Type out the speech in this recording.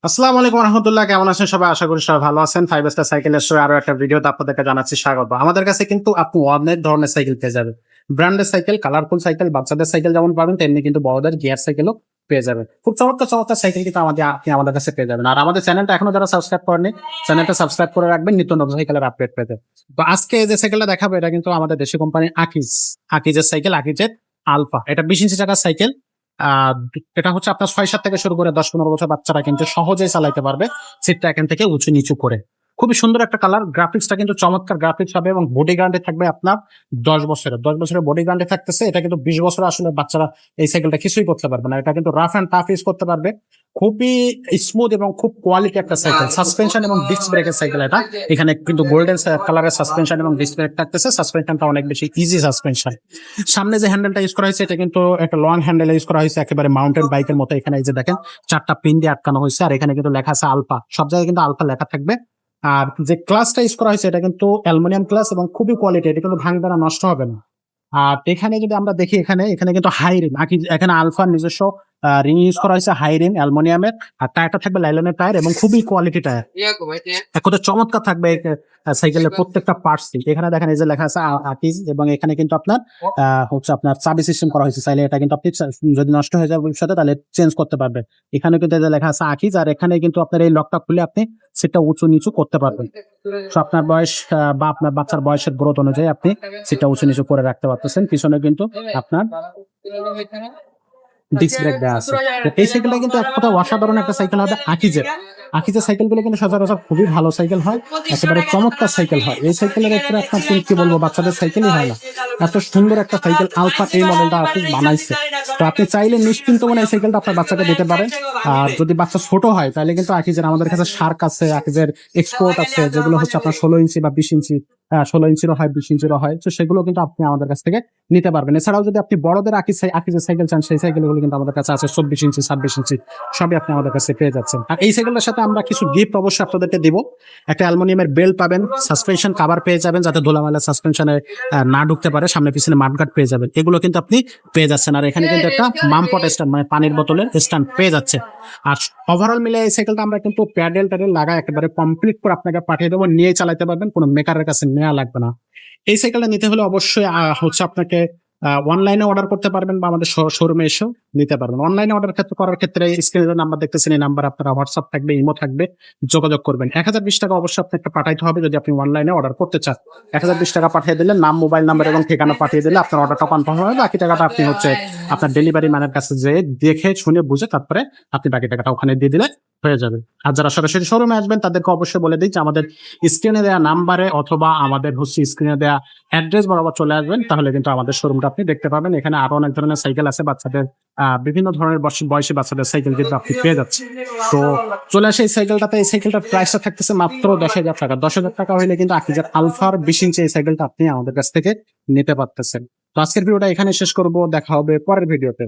আসসালামু আলাইকুম রহমতুল্লাহ, কেমন আছেন সবাই? আশা করি সবাই ভালো আছেন। 5 স্টার সাইকেল স্টোরে আরো একটা ভিডিওতে আপনাদেরকে জানাচ্ছি স্বাগত। আমাদের কাছে কিন্তু আপনি অনেক ধরনের সাইকেল পেয়ে যাবেন। ব্র্যান্ডের সাইকেল, কালারফুল সাইকেল, বাচ্চাদের সাইকেল যেমন পাবেন তেমনি কিন্তু বড়দের গিয়ার সাইকেলও পেয়ে যাবেন। খুব চমৎকার চমৎকার সাইকেল কিন্তু আপনি আমাদের কাছে পেয়ে যাবেন। আর আমাদের চ্যানেলটা এখনো যারা সাবস্ক্রাইব করেনি, চ্যানেলটা সাবস্ক্রাইব করে রাখবেন নিত্য নতুন সাইকেলের আপডেট পেতে। তো আজকে যে সাইকেলটা দেখাবো এটা কিন্তু আমাদের দেশি কোম্পানি আকিজের সাইকেল, আকিজের আলফা। এটা 20 ইঞ্চি চাকার সাইকেল। আহ এটা হচ্ছে আপনার 6-7 থেকে শুরু করে 10-15 বছর বাচ্চারা কিন্তু সহজেই চালাইতে পারবে, সিটটা এখান থেকে উঁচু নিচু করে। খুবই সুন্দর একটা কালার, গ্রাফিক্সটা কিন্তু চমৎকার গ্রাফিক্স হবে এবং বডি গ্যারান্টি থাকবে আপনার 10 বছরের বডি গ্যারান্টি থাকতেছে। এটা কিন্তু 20 বছর আসলে বাচ্চারা এই সাইকেলটা কিছুই করতে পারবে না। এটা কিন্তু রাফ অ্যান্ড টাফ ইউজ করতে পারবে। খুবই স্মুথ এবং খুব কোয়ালিটি একটা সাইকেল। সাসপেনশন এবং ডিস্ক ব্রেকের সাইকেল এটা। এখানে কিন্তু গোল্ডেন কালারের সাসপেনশন এবং ডিস্ক ব্রেক থাকতেছে। সাসপেনশনটা অনেক বেশি ইজি সাসপেনশন। সামনে যে হ্যান্ডেলটা ইউজ করা হয়েছে এটা কিন্তু একটা লং হ্যান্ডেল ইউজ করা হয়েছে, একেবারে মাউন্টেন বাইকের মতো। এখানে এই যে দেখেন 4টা পিন দিয়ে আটকানো হয়েছে, আর এখানে কিন্তু লেখা আছে আলফা। সব জায়গায় কিন্তু আলফা লেখা থাকবে। আর যে ক্লাসটা ইউজ করা হয়েছে এটা কিন্তু অ্যালুমিনিয়াম ক্লাস এবং খুবই কোয়ালিটি, এটা কিন্তু ভাঙবে না, নষ্ট হবে না। আর এখানে যদি আমরা দেখি, এখানে এখানে কিন্তু হাই রিম, এখানে আলফার নিজস্ব রিং ইউজ করা হয়েছে, হাই রিম অ্যালুমিনিয়ামের। আর টায়ারটা থাকবে লাইলনের টায়ার এবং খুবই কোয়ালিটি টায়ার। এক কথা চমৎকার থাকবে সাইকেলের প্রত্যেকটা পার্টস। এখানে দেখেন এই যে লেখা আছে আকিজ, এবং এখানে কিন্তু আপনার হচ্ছে আপনার চাবি সিস্টেম করা হয়েছে। চাইলে এটা কিন্তু আপনি যদি নষ্ট হয়ে যায় ভবিষ্যতে তাহলে চেঞ্জ করতে পারবেন। এখানে কিন্তু এই যে লেখা আছে আকিজ, আর এখানে কিন্তু আপনার এই লকটা খুলে আপনি সিটটা উঁচু নিচু করতে পারবেন। তো আপনার বয়স বা আপনার বাচ্চার বয়সের গ্রোথ অনুযায়ী আপনি সিটটা উঁচু নিচু করে রাখতে পারতেছেন। পিছনে কিন্তু আপনার ডিস্ক ব্রেক দেওয়া আছে। তো এই সাইকেলটা কিন্তু এক কথা অসাধারণ একটা সাইকেল হবে আকিজের সাইকেলগুলো কিন্তু সচরাচর খুবই ভালো সাইকেল হয়, একেবারে চমৎকার সাইকেল হয়। এই সাইকেলের একটা আপনার কি বলবো, বাচ্চাদের সাইকেলই হয় না, এত সুন্দর একটা সাইকেল আলফা এই মডেলটা আপনি বানাইছে। তো আপনি চাইলে নিশ্চিন্ত মনে এই সাইকেলটা আপনার বাচ্চাকে দিতে পারেন। আর যদি বাচ্চা ছোট হয় তাহলে কিন্তু আকিজের আমাদের কাছে শার্ক আছে, আকিজের এক্সপোর্ট আছে, যেগুলো হচ্ছে আপনার 16 ইঞ্চি বা 20 ইঞ্চি, 16 ইঞ্চিরও হয়, 20 ইঞ্চিরও হয়। তো সেগুলো কিন্তু আপনি আমাদের কাছ থেকে নিতে পারবেন। এছাড়াও যদি আপনি বড়দের আকিজের সাইকেল চান, সেই সাইকেলগুলো কিন্তু আমাদের কাছে আছে 24 ইঞ্চি, 26 ইঞ্চি, সবই আপনি আমাদের কাছে পেয়ে যাচ্ছেন। আর এই সাইকেলটার সাথে আমরা কিছু গিফট অবশ্যই আপনাদেরকে দিব। একটা অ্যালুমিনিয়ামের বেল্ট পাবেন, সাসপেনশন কভার পেয়ে যাবেন যাতে ধুলামালা সাসপেনশনে না ঢুকতে পারে, সামনে পিছনে মাডগার্ড পেয়ে যাবেন, এগুলো কিন্তু আপনি পেয়ে যাচ্ছেন। আর এখানে কিন্তু একটা মামপট স্ট্যান্ড, মানে পানির বোতলের স্ট্যান্ড পেয়ে যাচ্ছে। আর ওভারঅল মিলে এই সাইকেলটা আমরা কিন্তু প্যাডেল ট্যাডেল লাগা একেবারে কমপ্লিট করে আপনাকে পাঠিয়ে দেবো, নিয়ে চালাতে পারবেন, কোনো মেকারের কাছে নেওয়া লাগবে না। এই সাইকেলটা নিতে হলে অবশ্যই হচ্ছে আপনাকে অনলাইনে অর্ডার করতে পারবেন বা আমাদের শোরুমে এসেও নিতে পারবেন। অনলাইনে অর্ডার করার ক্ষেত্রে স্ক্রিনে নাম্বার দেখতেছেন, এই নাম্বার আপনারা হোয়াটসঅ্যাপ থাকবে, ইমো থাকবে, যোগাযোগ করবেন। 1020 টাকা অবশ্যই আপনাকে পাঠাইতে হবে যদি আপনি অনলাইনে অর্ডার করতে চান। 1020 টাকা পাঠিয়ে দিলে নাম, মোবাইল নাম্বার এবং ঠিকানা পাঠিয়ে দিলে আপনার অর্ডারটা কনফার্ম হবে। বাকি টাকাটা আপনি হচ্ছে আপনার ডেলিভারি ম্যানের কাছে যেয়ে দেখে শুনে বুঝে তারপরে আপনি বাকি টাকাটা ওখানে দিয়ে দিলে হয়ে যাবে। আর যারা সরাসরি শোরুমে আসবেন তাদেরকে অবশ্যই বলে দিই যে আমাদের স্ক্রিনে দেওয়া নাম্বারে অথবা আমাদের হচ্ছে স্ক্রিনে দেওয়া অ্যাড্রেস বরাবর চলে আসবেন, তাহলে কিন্তু আমাদের শোরুমটা আপনি দেখতে পাবেন। এখানে আরো অনেক ধরনের সাইকেল আছে, বাচ্চাদের বিভিন্ন ধরনের বয়সী বাচ্চাদের সাইকেল কিন্তু আপনি পেয়ে যাচ্ছেন। তো চলে আসে এই সাইকেলটাতে। এই সাইকেলটার প্রাইসটা থাকতেছে মাত্র 10,000 টাকা। 10,000 টাকা হইলে কিন্তু আকিজের আলফার 20 ইঞ্চি এই সাইকেলটা আপনি আমাদের কাছ থেকে নিতে পারতেছেন। তো আজকের ভিডিওটা এখানে শেষ করব, দেখা হবে পরের ভিডিওতে।